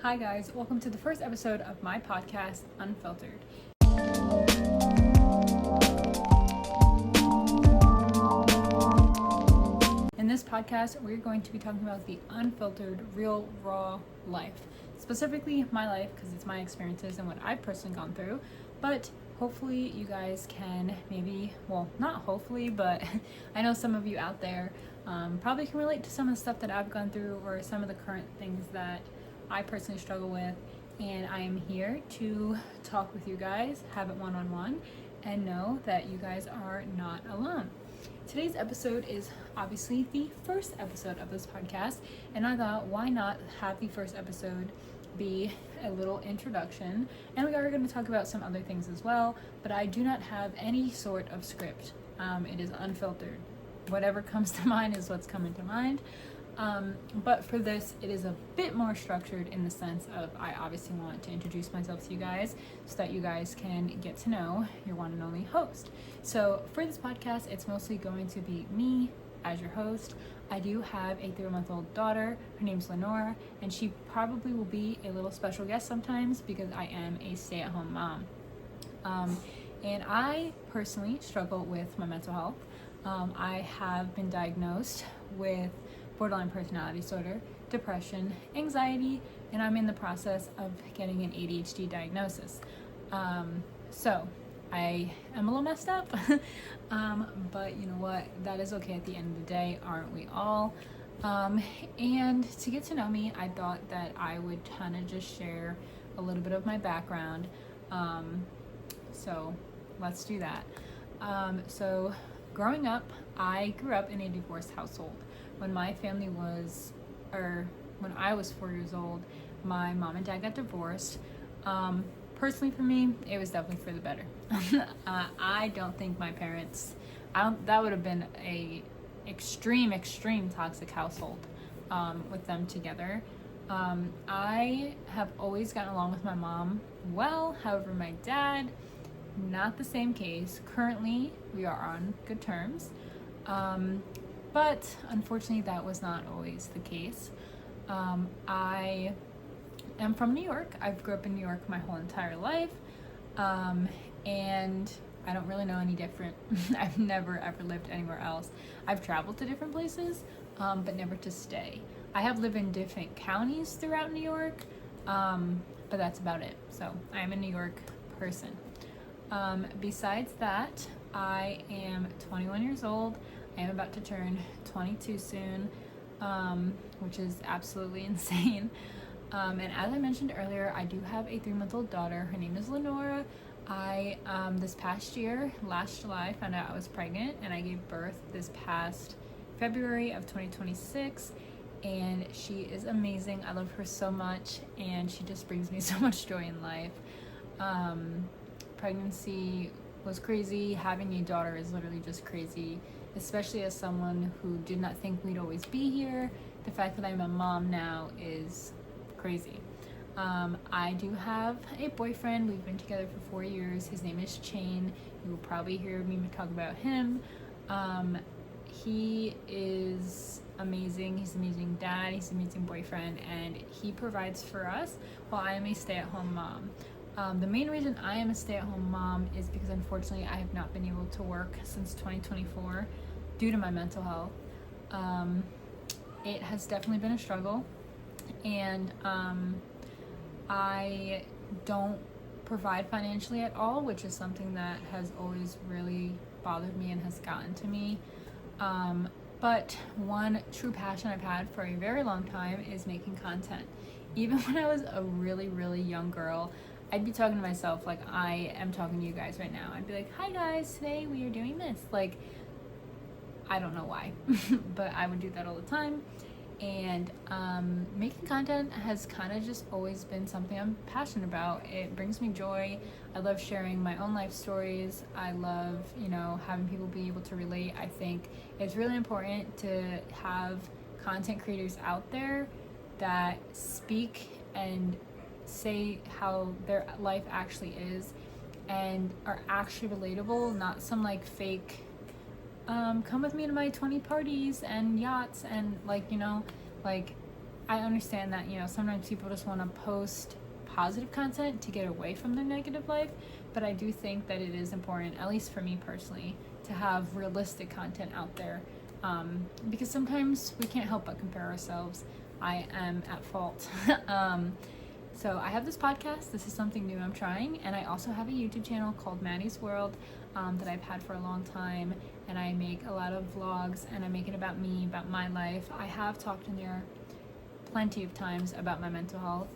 Hi guys, welcome to the first episode of my podcast, Unfiltered. In this podcast, we're going to be talking about the unfiltered, real, raw life. Specifically my life, because it's my experiences and what I've personally gone through. But hopefully you guys can not hopefully, but I know some of you out there probably can relate to some of the stuff that I've gone through or some of the current things that I personally struggle with, and I am here to talk with you guys, have it one-on-one, and know that you guys are not alone. Today's episode is obviously the first episode of this podcast, and I thought, why not have the first episode be a little introduction, and we are going to talk about some other things as well, but I do not have any sort of script. It is unfiltered. Whatever comes to mind is what's coming to mind. But for this, it is a bit more structured in the sense of I obviously want to introduce myself to you guys so that you guys can get to know your one and only host. So for this podcast, it's mostly going to be me as your host. I do have a 3-month-old daughter. Her name's Lenora, and she probably will be a little special guest sometimes because I am a stay-at-home mom. And I personally struggle with my mental health. I have been diagnosed with borderline personality disorder, depression, anxiety, and I'm in the process of getting an ADHD diagnosis. So I am a little messed up, but you know what? That is okay at the end of the day, aren't we all? And to get to know me, I thought that I would kind of just share a little bit of my background. So let's do that. So growing up, I grew up in a divorced household. When I was 4 years old, my mom and dad got divorced. Personally for me, it was definitely for the better. I don't think my parents, that would have been a extreme toxic household with them together. I have always gotten along with my mom well, however my dad, not the same case. Currently, we are on good terms. But unfortunately, that was not always the case. I am from New York. I've grew up in New York my whole entire life. And I don't really know any different. I've never ever lived anywhere else. I've traveled to different places, but never to stay. I have lived in different counties throughout New York, but that's about it. So I am a New York person. Besides that, I am 21 years old. I am about to turn 22 soon, which is absolutely insane. And as I mentioned earlier, I do have a 3-month-old daughter. Her name is Lenora. I, this past year, last July, found out I was pregnant, and I gave birth this past February of 2026. And she is amazing. I love her so much, and she just brings me so much joy in life. Pregnancy was crazy. Having a daughter is literally just crazy, especially as someone who did not think we'd always be here. The fact that I'm a mom now is crazy. I do have a boyfriend. We've been together for 4 years. His name is Chain. You will probably hear me talk about him. He is amazing. He's an amazing dad. He's an amazing boyfriend, and he provides for us while I am a stay-at-home mom. The main reason I am a stay-at-home mom is because unfortunately I have not been able to work since 2024 due to my mental health. It has definitely been a struggle, and I don't provide financially at all, which is something that has always really bothered me and has gotten to me. But one true passion I've had for a very long time is making content. Even when I was a really, really young girl, I'd be talking to myself like I am talking to you guys right now. I'd be like, hi guys, today we are doing this. Like, I don't know why, but I would do that all the time. And making content has kind of just always been something I'm passionate about. It brings me joy. I love sharing my own life stories. I love, having people be able to relate. I think it's really important to have content creators out there that speak and say how their life actually is and are actually relatable, not some like fake come with me to my 20 parties and yachts and I understand that, sometimes people just want to post positive content to get away from their negative life, but I do think that it is important, at least for me personally, to have realistic content out there, because sometimes we can't help but compare ourselves. I am at fault. So I have this podcast. This is something new I'm trying, and I also have a YouTube channel called Maddie's World that I've had for a long time, and I make a lot of vlogs, and I make it about me, about my life. I have talked in there plenty of times about my mental health,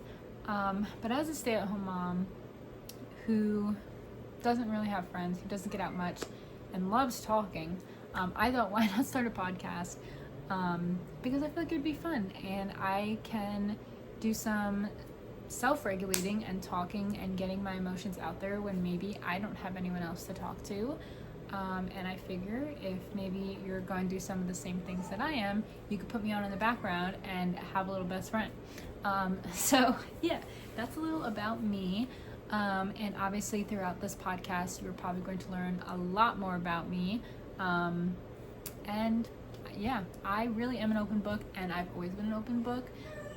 but as a stay-at-home mom who doesn't really have friends, who doesn't get out much, and loves talking, I thought, why not start a podcast? Because I feel like it would be fun, and I can do some self-regulating and talking and getting my emotions out there when maybe I don't have anyone else to talk to. And I figure if maybe you're going through some of the same things that I am, you could put me on in the background and have a little best friend. So yeah, that's a little about me. And obviously throughout this podcast, you're probably going to learn a lot more about me. And yeah, I really am an open book, and I've always been an open book.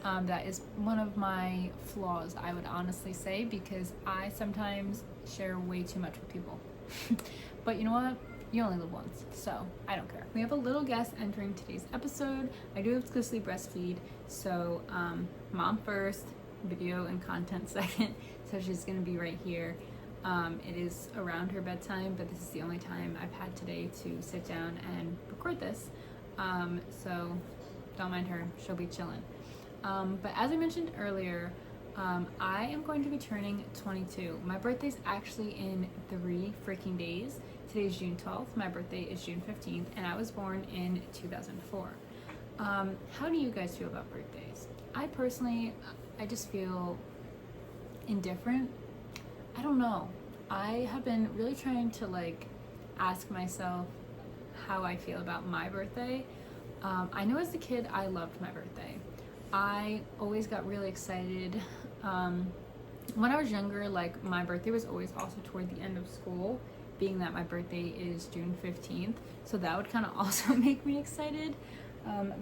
That is one of my flaws, I would honestly say, because I sometimes share way too much with people. But you know what? You only live once, so I don't care. We have a little guest entering today's episode. I do exclusively breastfeed, so mom first, video and content second. So she's gonna be right here. It is around her bedtime, but this is the only time I've had today to sit down and record this. So don't mind her, she'll be chilling. But as I mentioned earlier, I am going to be turning 22. My birthday's actually in 3 freaking days. Today's June 12th, my birthday is June 15th, and I was born in 2004. How do you guys feel about birthdays? I personally, I just feel indifferent. I don't know. I have been really trying to ask myself how I feel about my birthday. I know as a kid, I loved my birthday. I always got really excited. When I was younger, my birthday was always also toward the end of school, being that my birthday is June 15th, so that would kind of also make me excited.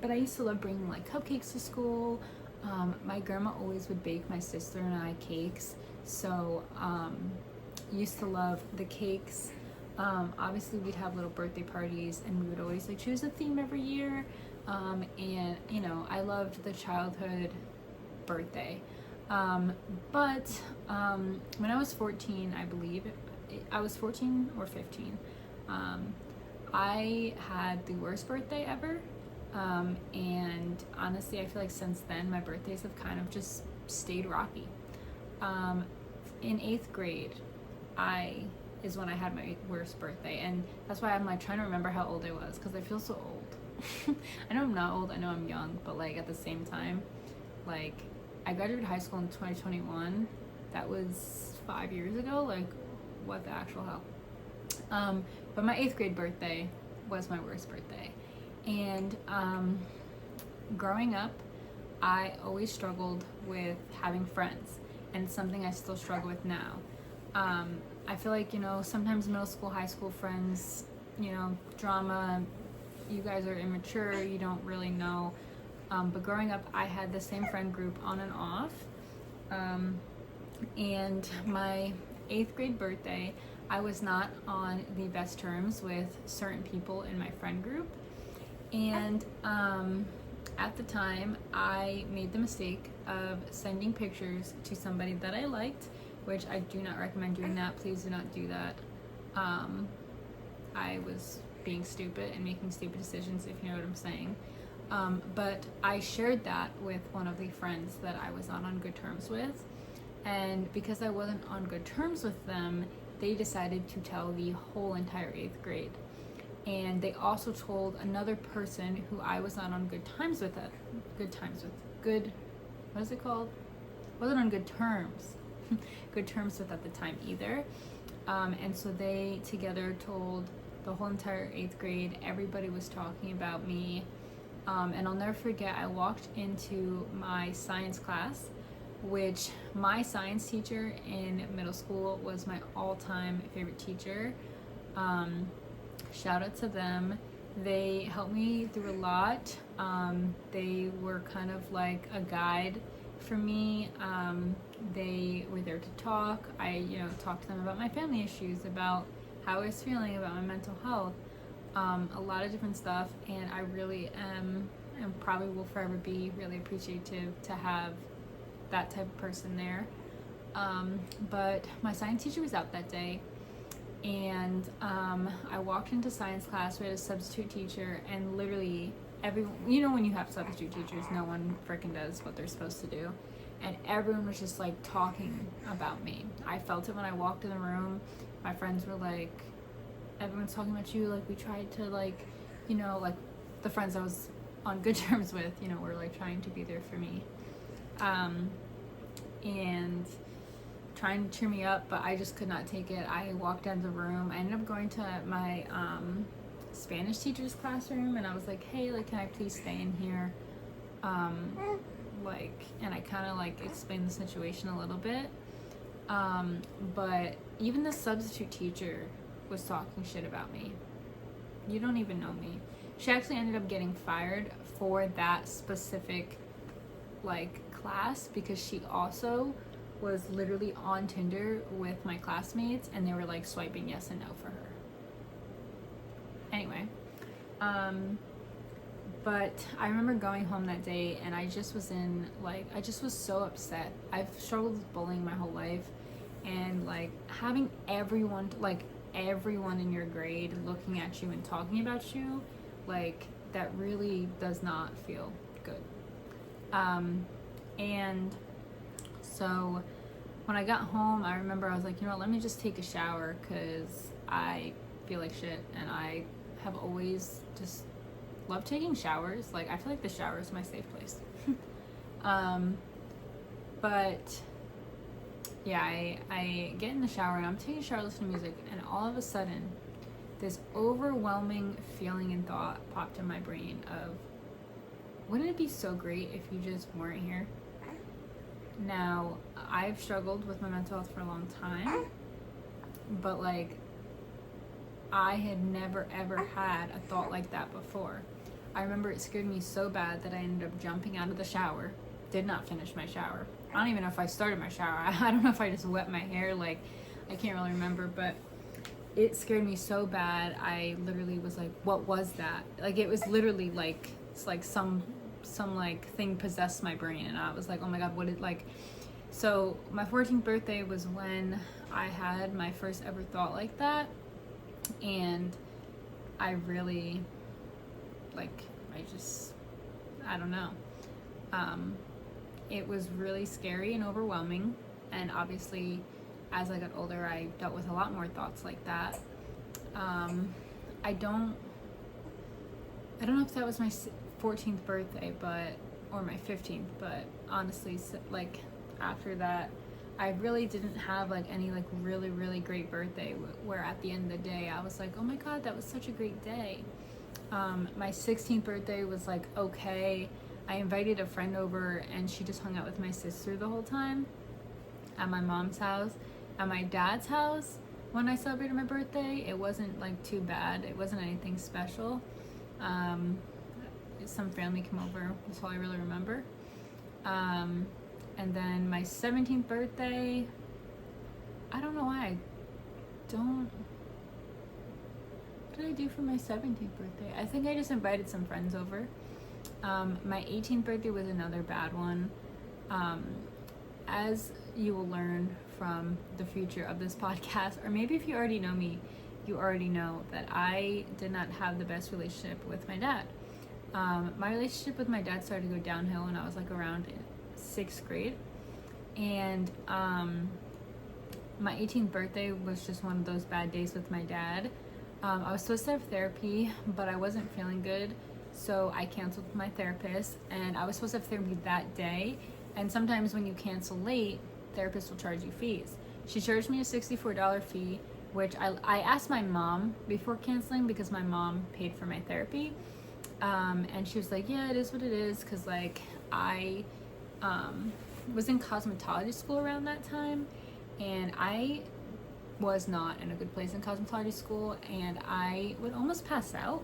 But I used to love bringing cupcakes to school. My grandma always would bake my sister and I cakes, so used to love the cakes. Obviously we'd have little birthday parties, and we would always choose a theme every year. And I loved the childhood birthday. But when I was 14, I believe, I was 14 or 15, I had the worst birthday ever. And honestly, I feel like since then, my birthdays have kind of just stayed rocky. In 8th grade, is when I had my worst birthday, and that's why I'm trying to remember how old I was, because I feel so old. I know I'm not old, I know I'm young, but at the same time, I graduated high school in 2021. That was 5 years ago. What the actual hell? But my 8th grade birthday was my worst birthday. And growing up, I always struggled with having friends, and it's something I still struggle with now. I feel like, sometimes middle school, high school friends, drama, you guys are immature, you don't really know. But growing up, I had the same friend group on and off. And my 8th grade birthday, I was not on the best terms with certain people in my friend group. And at the time, I made the mistake of sending pictures to somebody that I liked, which I do not recommend doing that. Please do not do that. I was being stupid and making stupid decisions, if you know what I'm saying. But I shared that with one of the friends that I was not on good terms with. And because I wasn't on good terms with them, they decided to tell the whole entire 8th grade. And they also told another person who I was not on good terms with, what is it called? Wasn't on good terms. Good terms with at the time either. And so they together told the whole entire 8th grade. Everybody was talking about me. And I'll never forget, I walked into my science class, which my science teacher in middle school was my all-time favorite teacher. Shout out to them. They helped me through a lot. They were kind of like a guide for me. They were there to talk. I, talked to them about my family issues, about how I was feeling, about my mental health, a lot of different stuff. And I really am, and probably will forever be, really appreciative to have that type of person there. But my science teacher was out that day, and I walked into science class. We had a substitute teacher, and literally everyone, when you have substitute teachers, no one freaking does what they're supposed to do, and everyone was just like talking about me. I felt it when I walked in the room. My friends were like, everyone's talking about you, like we tried to like the friends I was on good terms with, were like trying to be there for me, and trying to cheer me up, but I just could not take it. I walked out of the room. I ended up going to my Spanish teacher's classroom, and I was like, hey, like, can I please stay in here? And I kind of like explained the situation a little bit. But even the substitute teacher was talking shit about me. You don't even know me. She actually ended up getting fired for that specific class, because she also was literally on Tinder with my classmates, and they were like swiping yes and no for her. Anyway, but I remember going home that day, and I just was I just was so upset. I've struggled with bullying my whole life, and having everyone in your grade looking at you and talking about you, that really does not feel good. And so when I got home, I remember I was like, let me just take a shower, because I feel like shit, and I have always just loved taking showers. I feel like the shower is my safe place. But yeah, I get in the shower, and I'm taking a shower, listening to music, and all of a sudden this overwhelming feeling and thought popped in my brain of, wouldn't it be so great if you just weren't here? Now, I've struggled with my mental health for a long time, but I had never ever had a thought like that before. I remember it scared me so bad that I ended up jumping out of the shower, did not finish my shower. I don't even know if I started my shower. I don't know if I just wet my hair, I can't really remember, but it scared me so bad. I literally was like, what was that? It was literally it's some thing possessed my brain, and I was like, oh my god, what did so my 14th birthday was when I had my first ever thought like that, and I really I don't know, it was really scary and overwhelming. And obviously as I got older, I dealt with a lot more thoughts like that. I don't know if that was my 14th birthday, or my 15th, but honestly, after that, I really didn't have any really, really great birthday where at the end of the day I was like, oh my god, that was such a great day. My 16th birthday was okay. I invited a friend over, and she just hung out with my sister the whole time at my mom's house. At my dad's house, when I celebrated my birthday, it wasn't too bad. It wasn't anything special. Some family came over. That's all I really remember. And then my 17th birthday, I don't know why what did I do for my 17th birthday? I think I just invited some friends over. My 18th birthday was another bad one. As you will learn from the future of this podcast, or maybe if you already know me, you already know that I did not have the best relationship with my dad. My relationship with my dad started to go downhill when I was around 6th grade, and my 18th birthday was just one of those bad days with my dad. I was supposed to have therapy, but I wasn't feeling good, so I canceled with my therapist, and I was supposed to have therapy that day. And sometimes when you cancel late, therapists will charge you fees. She charged me a $64 fee, which I asked my mom before canceling, because my mom paid for my therapy. And she was like, yeah, it is what it is, because I was in cosmetology school around that time, and I was not in a good place in cosmetology school, and I would almost pass out.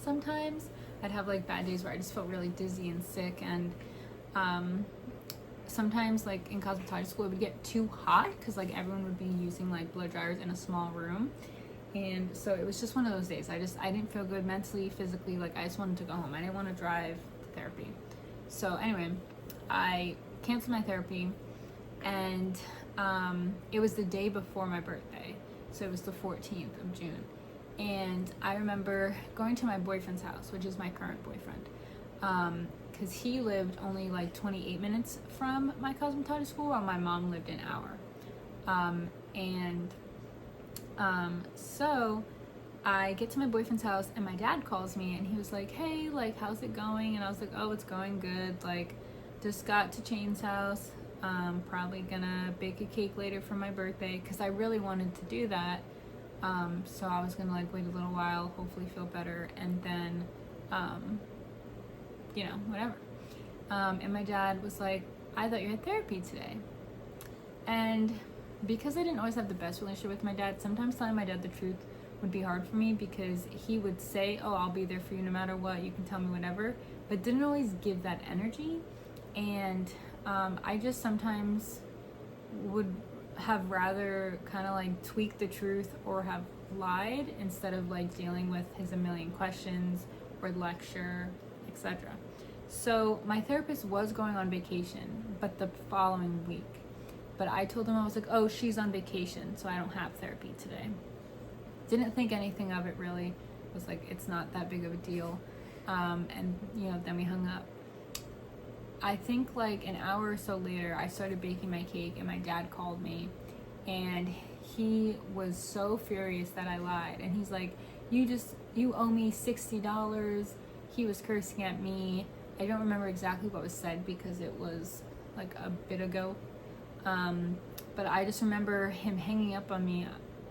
sometimes. I'd have like bad days where I just felt really dizzy and sick, and sometimes like in cosmetology school it would get too hot because like everyone would be using like blow dryers in a small room, and so it was just one of those days. I didn't feel good mentally, physically. Like I just wanted to go home. I didn't want to drive to therapy. So anyway, I canceled my therapy, and it was the day before my birthday, so it was the 14th of June. And I remember going to my boyfriend's house, which is my current boyfriend, because he lived only like 28 minutes from my cosmetology school, while my mom lived an hour. So I get to my boyfriend's house, and my dad calls me, and he was like, hey, like, how's it going? And I was like, oh, it's going good. Like, just got to Chain's house. Probably gonna bake a cake later for my birthday, because I really wanted to do that. So I was gonna like wait a little while, hopefully feel better, and then, whatever. And my dad was like, I thought you had therapy today. And because I didn't always have the best relationship with my dad, sometimes telling my dad the truth would be hard for me, because he would say, oh, I'll be there for you no matter what, you can tell me whatever, but didn't always give that energy. And I just sometimes would have rather kind of like tweak the truth or have lied, instead of like dealing with his a million questions or lecture, etc. So my therapist was going on vacation, but the following week. But I told him, I was like, oh, she's on vacation, so I don't have therapy today. Didn't think anything of it really. It was like, it's not that big of a deal. And then we hung up. I think like an hour or so later, I started baking my cake, and my dad called me, and he was so furious that I lied. And he's like, you owe me $60. He was cursing at me. I don't remember exactly what was said because it was like a bit ago. But I just remember him hanging up on me,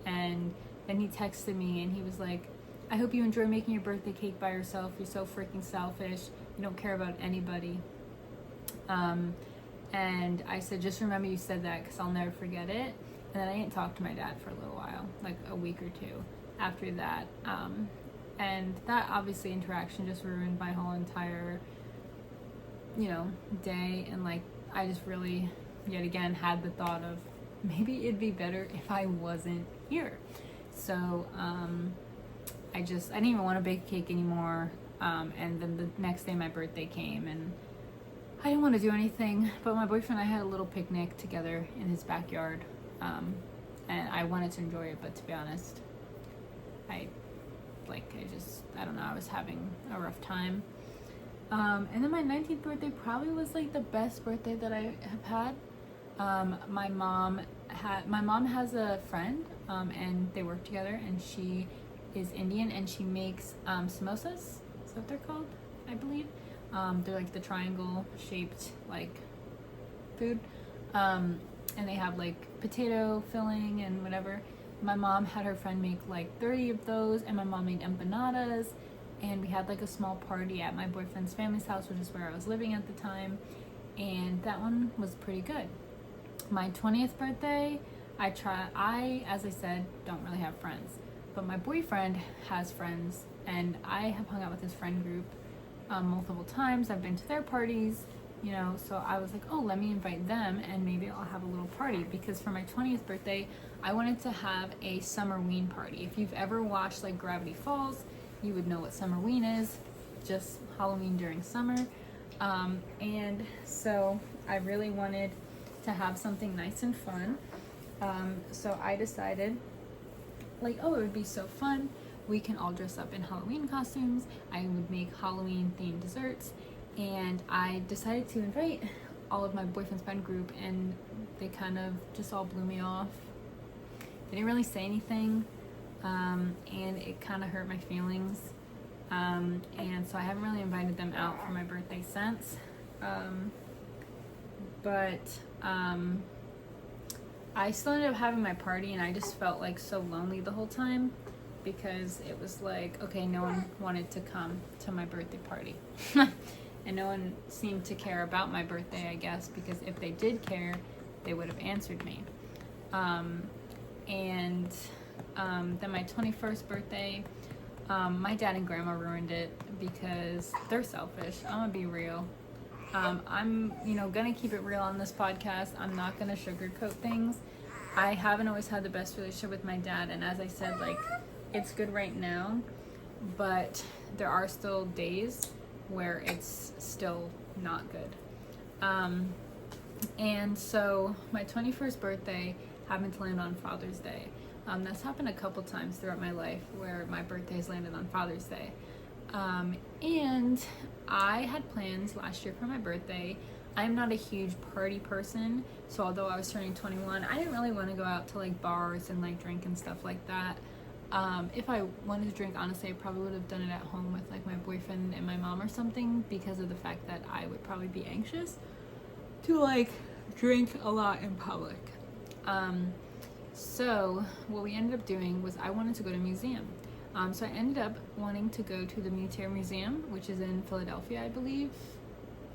and then he texted me, and he was like, I hope you enjoy making your birthday cake by yourself. You're so freaking selfish. You don't care about anybody. And I said, just remember you said that, because I'll never forget it. And then I didn't talk to my dad for a little while, like a week or two after that. And that obviously interaction just ruined my whole entire, day. And like, I just really, yet again, had the thought of maybe it'd be better if I wasn't here. So, I didn't even want to bake a cake anymore. And then the next day my birthday came, and I didn't want to do anything, but my boyfriend and I had a little picnic together in his backyard, and I wanted to enjoy it, but to be honest, I don't know, I was having a rough time. And then my 19th birthday probably was like the best birthday that I have had. My mom has a friend, and they work together, and she is Indian, and she makes samosas. Is that what they're called? I believe. They're like the triangle shaped like food, and they have like potato filling and whatever. My mom had her friend make like 30 of those, and my mom made empanadas, and we had like a small party at my boyfriend's family's house, which is where I was living at the time, and that one was pretty good. My 20th birthday, I, as I said, don't really have friends, but my boyfriend has friends, and I have hung out with his friend group multiple times. I've been to their parties, so I was like, oh, let me invite them, and maybe I'll have a little party, because for my 20th birthday, I wanted to have a Summerween party. If you've ever watched like Gravity Falls, you would know what Summerween is, just Halloween during summer. And so I really wanted to have something nice and fun. So I decided, like, oh, it would be so fun. We can all dress up in Halloween costumes. I would make Halloween themed desserts, and I decided to invite all of my boyfriend's friend group, and they kind of just all blew me off. They didn't really say anything, and it kind of hurt my feelings, and so I haven't really invited them out for my birthday since. But I still ended up having my party, and I just felt like so lonely the whole time, because it was like, okay, no one wanted to come to my birthday party. And no one seemed to care about my birthday, I guess, because if they did care, they would have answered me. Then my 21st birthday, My dad and grandma ruined it because they're selfish. I'm gonna be real. I'm, gonna keep it real on this podcast. I'm not gonna sugarcoat things. I haven't always had the best relationship with my dad, and as I said, like, it's good right now, but there are still days where it's still not good. And so my 21st birthday happened to land on Father's Day. That's happened a couple times throughout my life where my birthday's landed on Father's Day. And I had plans last year for my birthday. I'm not a huge party person, so although I was turning 21, I didn't really want to go out to like bars and like drink and stuff like that. If I wanted to drink, honestly, I probably would have done it at home with like my boyfriend and my mom or something, because of the fact that I would probably be anxious to like drink a lot in public. So what we ended up doing was I wanted to go to a museum. So I ended up wanting to go to the Mutir Museum, which is in Philadelphia, I believe.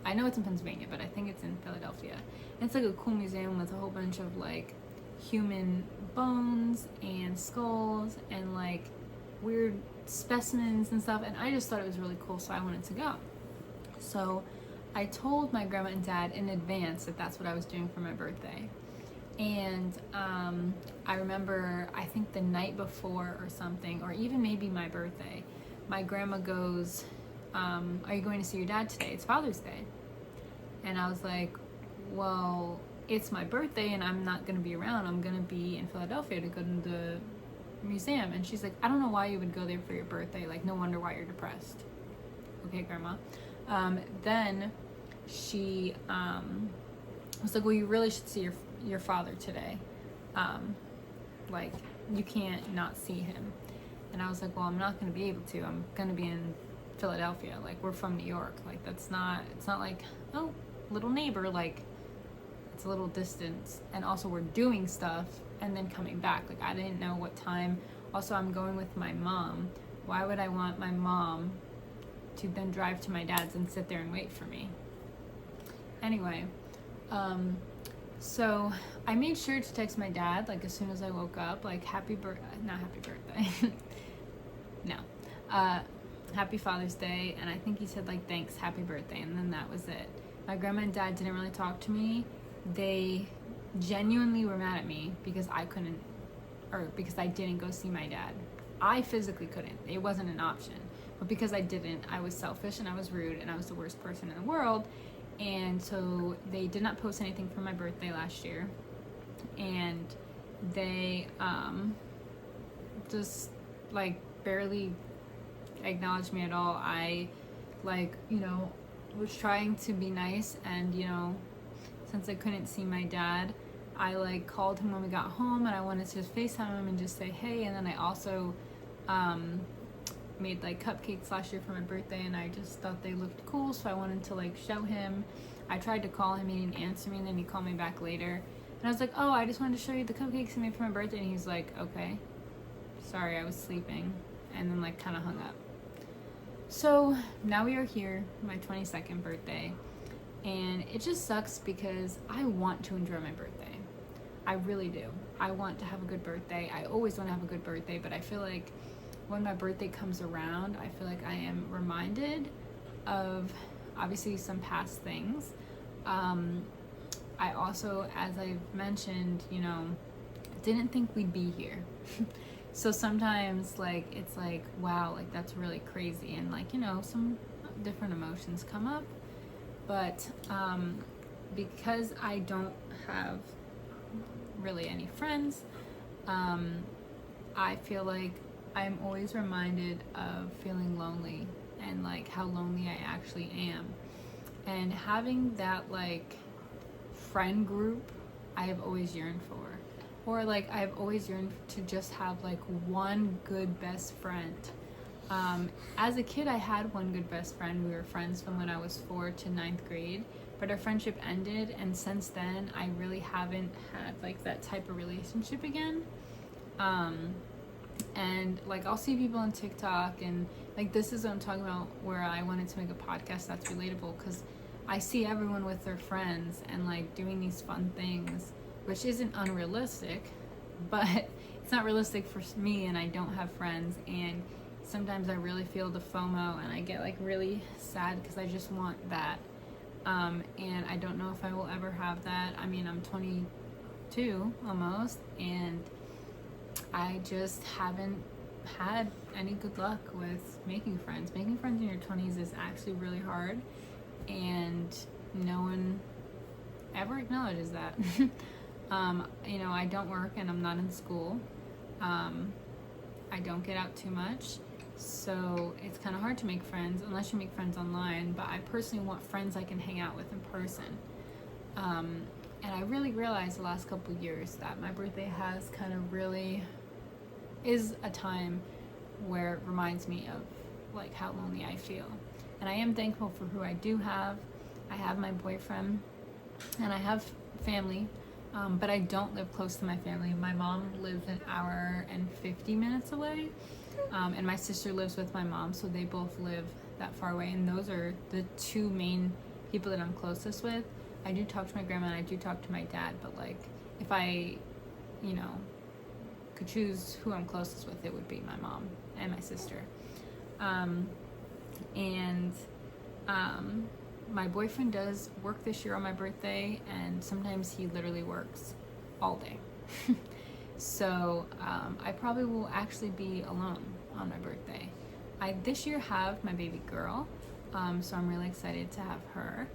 I know it's in Pennsylvania, but I think it's in Philadelphia. And it's like a cool museum with a whole bunch of like human bones and skulls and like weird specimens and stuff. And I just thought it was really cool, so I wanted to go. So I told my grandma and dad in advance that that's what I was doing for my birthday. And I remember, I think the night before or something, or even maybe my birthday, my grandma goes, are you going to see your dad today? It's Father's Day. And I was like, well, it's my birthday and I'm not going to be around. I'm going to be in Philadelphia to go to the museum. And she's like, I don't know why you would go there for your birthday. Like, no wonder why you're depressed. Okay, Grandma. Then she was like, well, you really should see your father today. Like, you can't not see him. And I was like, well, I'm not going to be able to. I'm going to be in Philadelphia. Like, we're from New York. Like, it's not like, oh, little neighbor. Like, it's a little distance. And also we're doing stuff and then coming back. Like, I didn't know what time. Also, I'm going with my mom. Why would I want my mom to then drive to my dad's and sit there and wait for me? Anyway, so I made sure to text my dad, like, as soon as I woke up, like, not happy birthday. No. Happy Father's Day. And I think he said, like, thanks, happy birthday. And then that was it. My grandma and dad didn't really talk to me. They genuinely were mad at me because because I didn't go see my dad. I physically couldn't. It wasn't an option. But because I didn't, I was selfish and I was rude and I was the worst person in the world. And so they did not post anything for my birthday last year. And they just like barely acknowledged me at all. I was trying to be nice, and since I couldn't see my dad, I like called him when we got home and I wanted to just FaceTime him and just say hey. And then I also made like cupcakes last year for my birthday, and I just thought they looked cool, so I wanted to like show him. I tried to call him, he didn't answer me, and then he called me back later, and I was like, oh, I just wanted to show you the cupcakes I made for my birthday. And he's like, okay, sorry, I was sleeping, and then like kind of hung up. So now we are here, my 22nd birthday, and it just sucks because I want to enjoy my birthday. I really do. I want to have a good birthday. I always want to have a good birthday, but I feel like when my birthday comes around, I feel like I am reminded of obviously some past things. I also, as I've mentioned, didn't think we'd be here. So sometimes like it's like, wow, like that's really crazy, and like some different emotions come up. But because I don't have really any friends, I feel like I'm always reminded of feeling lonely and like how lonely I actually am. And having that like friend group, I have always yearned for. Or like I've always yearned to just have like one good best friend. As a kid, I had one good best friend. We were friends from when I was 4 to 9th grade, but our friendship ended, and since then I really haven't had like that type of relationship again. And like I'll see people on TikTok, and like this is what I'm talking about, where I wanted to make a podcast that's relatable, because I see everyone with their friends and like doing these fun things, which isn't unrealistic, but it's not realistic for me, and I don't have friends. And sometimes I really feel the FOMO and I get like really sad because I just want that. And I don't know if I will ever have that. I mean, I'm 22 almost, and I just haven't had any good luck with making friends. Making friends in your 20s is actually really hard, and no one ever acknowledges that. You know, I don't work and I'm not in school. I don't get out too much, so it's kind of hard to make friends unless you make friends online. But I personally want friends I can hang out with in person. And I really realized the last couple years that my birthday has kind of really is a time where it reminds me of like how lonely I feel. And I am thankful for who I do have. I have my boyfriend and I have family, but I don't live close to my family. My mom lives an hour and 50 minutes away, and my sister lives with my mom, so they both live that far away, and those are the two main people that I'm closest with. I do talk to my grandma and I do talk to my dad, but like if I, you know, could choose who I'm closest with, it would be my mom and my sister. My boyfriend does work this year on my birthday, and sometimes he literally works all day. So I probably will actually be alone on my birthday. I this year have my baby girl, so I'm really excited to have her.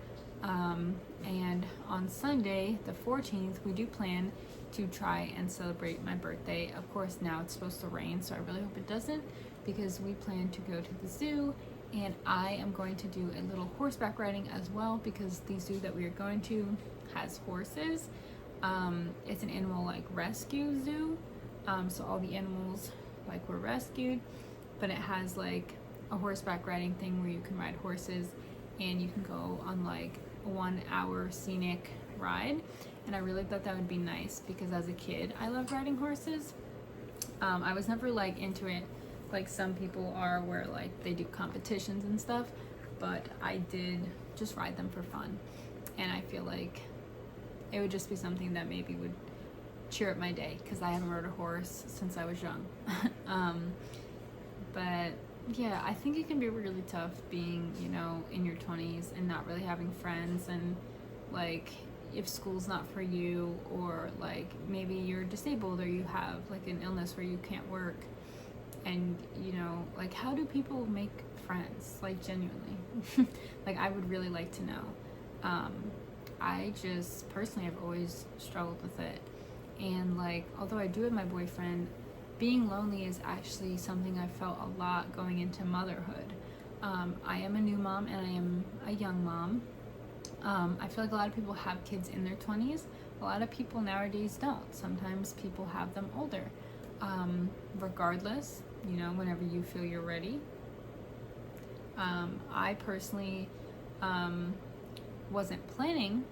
And on Sunday, the 14th, we do plan to try and celebrate my birthday. Of course, now it's supposed to rain, so I really hope it doesn't, because we plan to go to the zoo, and I am going to do a little horseback riding as well, because the zoo that we are going to has horses. It's an animal like rescue zoo, so all the animals like were rescued, but it has like a horseback riding thing where you can ride horses and you can go on like a 1 hour scenic ride. And I really thought that would be nice, because as a kid I loved riding horses. I was never like into it like some people are, where like they do competitions and stuff, but I did just ride them for fun, and I feel like it would just be something that maybe would cheer up my day, because I haven't rode a horse since I was young. But yeah, I think it can be really tough being, you know, in your 20s and not really having friends, and like if school's not for you, or like maybe you're disabled or you have like an illness where you can't work, and you know, like how do people make friends, like genuinely? Like I would really like to know. I just personally have always struggled with it, and like although I do have my boyfriend, being lonely is actually something I felt a lot going into motherhood. I am a new mom and I am a young mom. I feel like a lot of people have kids in their 20s. A lot of people nowadays don't. Sometimes people have them older. Regardless, you know, whenever you feel you're ready. I personally wasn't planning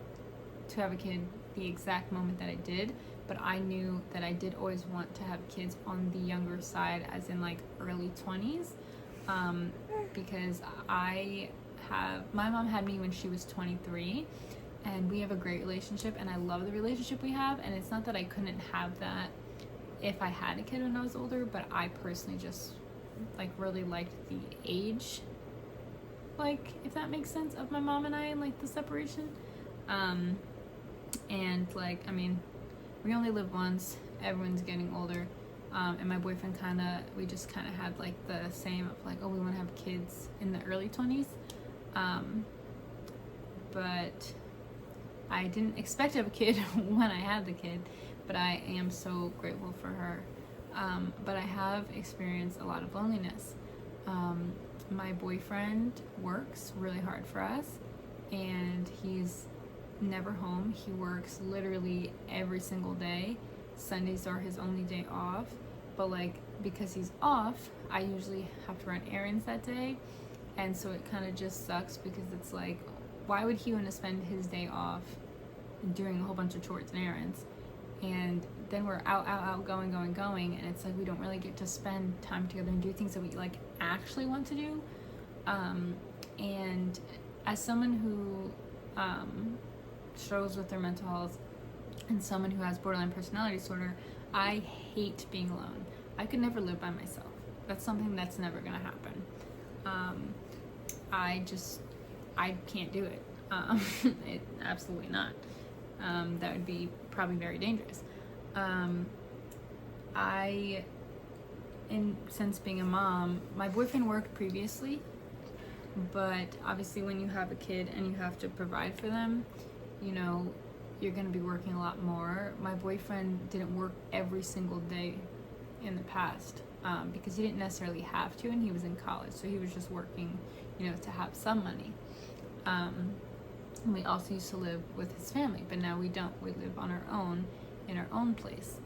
to have a kid the exact moment that I did, but I knew that I did always want to have kids on the younger side, as in like early 20s, because my mom had me when she was 23, and we have a great relationship, and I love the relationship we have, and it's not that I couldn't have that if I had a kid when I was older, but I personally just like really liked the age, like if that makes sense, of my mom and I, and like the separation. And like, I mean, we only live once, everyone's getting older, and my boyfriend we just kind of had like the same of like, oh, we want to have kids in the early 20s, but I didn't expect to have a kid when I had the kid, but I am so grateful for her. But I have experienced a lot of loneliness. My boyfriend works really hard for us, and he's never home. He works literally every single day. Sundays are his only day off, but like because he's off, I usually have to run errands that day, and so it kind of just sucks, because it's like, why would he want to spend his day off doing a whole bunch of chores and errands, and then we're out going, and it's like we don't really get to spend time together and do things that we like actually want to do. And as someone who struggles with their mental health, and someone who has borderline personality disorder, I hate being alone. I could never live by myself. That's something that's never gonna happen. I can't do it. Absolutely not. That would be probably very dangerous. Since being a mom, my boyfriend worked previously, but obviously when you have a kid and you have to provide for them, you know, you're going to be working a lot more. My boyfriend didn't work every single day in the past because he didn't necessarily have to, and he was in college, so he was just working, you know, to have some money. We also used to live with his family, but now we don't. We live on our own, in our own place.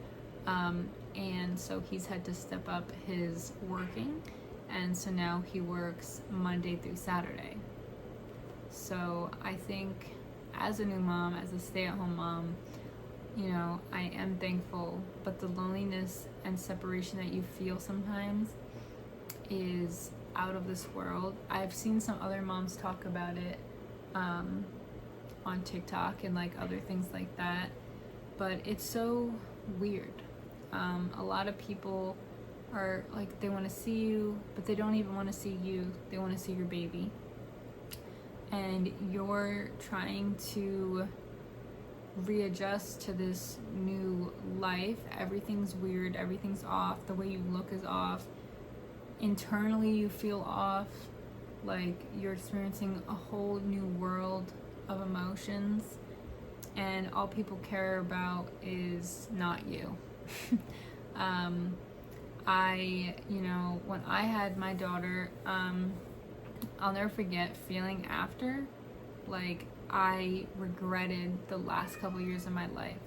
And so he's had to step up his working, and so now he works Monday through Saturday. So I think as a new mom, as a stay-at-home mom, you know, I am thankful, but the loneliness and separation that you feel sometimes is out of this world. I've seen some other moms talk about it on TikTok and like other things like that, but it's so weird. A lot of people are like, they want to see you, but they don't even want to see you. They want to see your baby. And you're trying to readjust to this new life. Everything's weird. Everything's off. The way you look is off. Internally, you feel off. Like you're experiencing a whole new world of emotions. And all people care about is not you. You know, when I had my daughter, I'll never forget feeling after, like I regretted the last couple years of my life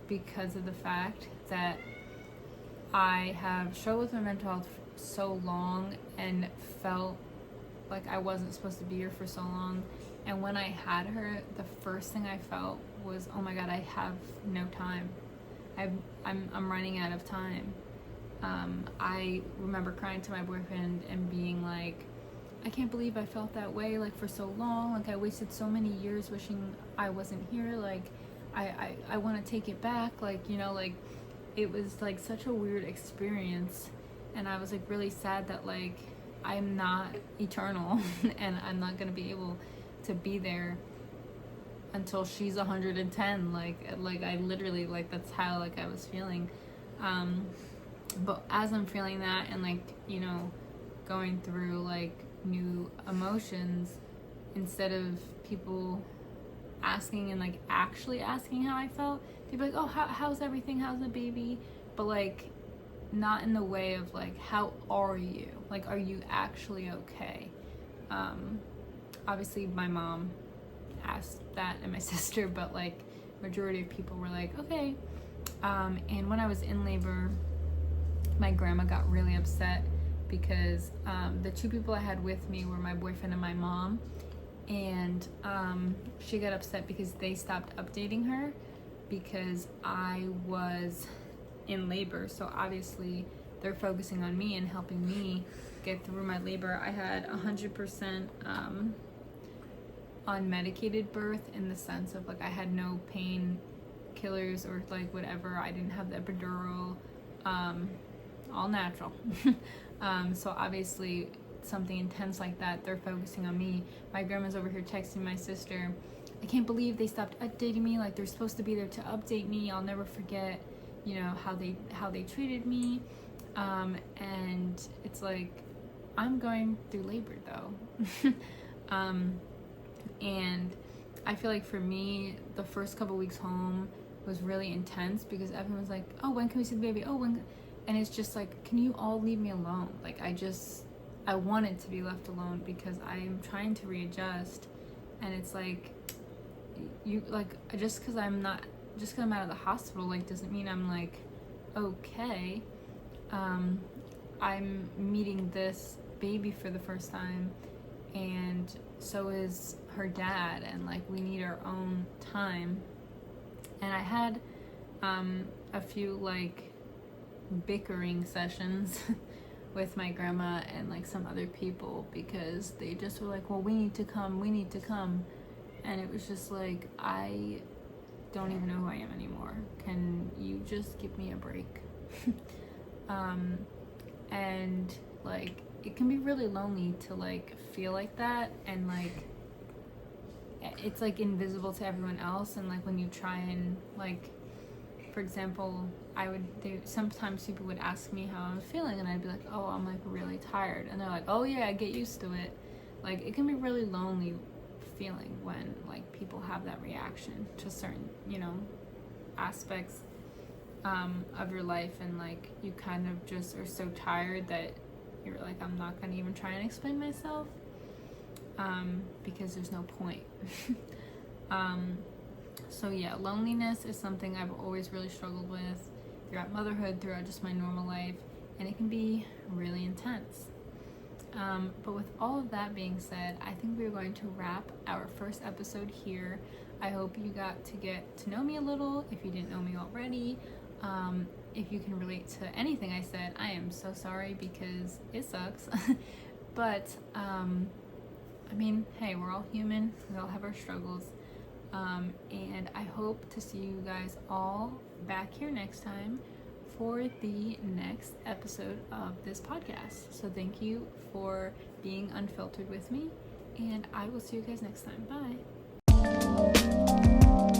because of the fact that I have struggled with my mental health for so long and felt like I wasn't supposed to be here for so long. And when I had her, the first thing I felt was, oh my God, I have no time. I'm running out of time. I remember crying to my boyfriend and being like, I can't believe I felt that way like for so long. Like I wasted so many years wishing I wasn't here. Like I want to take it back. Like, you know, like it was like such a weird experience. And I was like really sad that like I'm not eternal and I'm not going to be able to be there until she's 110. Like I literally, like that's how like I was feeling. But as I'm feeling that and like, you know, going through like new emotions, instead of people asking and like actually asking how I felt, they'd be like, oh, how's everything? How's the baby? But like not in the way of like, how are you? Like, are you actually okay? Obviously my mom asked that and my sister, but like majority of people were like, okay. And when I was in labor, my grandma got really upset because the two people I had with me were my boyfriend and my mom, and she got upset because they stopped updating her because I was in labor. So obviously they're focusing on me and helping me get through my labor. I had 100% unmedicated birth, in the sense of like I had no pain killers or like whatever. I didn't have the epidural, all natural. So obviously something intense like that, they're focusing on me. My grandma's over here texting my sister, I can't believe they stopped updating me. Like they're supposed to be there to update me. I'll never forget, you know, how they treated me. And it's like, I'm going through labor though. And I feel like for me, the first couple weeks home was really intense because everyone was like, oh, when can we see the baby? Oh, when? And it's just like, can you all leave me alone? Like I wanted to be left alone because I am trying to readjust. And it's like, you like, just because I'm out of the hospital, like doesn't mean I'm like okay. I'm meeting this baby for the first time, and so is her dad, and like we need our own time. And I had a few like bickering sessions with my grandma and like some other people because they just were like, well, we need to come, and it was just like, I don't even know who I am anymore. Can you just give me a break? and like it can be really lonely to like feel like that, and like it's like invisible to everyone else. And like when you try and like, for example, sometimes people would ask me how I'm feeling, and I'd be like, oh, I'm like really tired, and they're like, oh yeah, get used to it. Like it can be really lonely feeling when like people have that reaction to certain, you know, aspects of your life, and like you kind of just are so tired that you're like, I'm not gonna even try and explain myself, because there's no point. So yeah, loneliness is something I've always really struggled with throughout motherhood, throughout just my normal life, and it can be really intense. But with all of that being said, I think we're going to wrap our first episode here. I hope you got to get to know me a little, if you didn't know me already. If you can relate to anything I said, I am so sorry because it sucks. But, I mean, hey, we're all human. We all have our struggles. And I hope to see you guys all back here next time for the next episode of this podcast. So thank you for being unfiltered with me, and I will see you guys next time. Bye.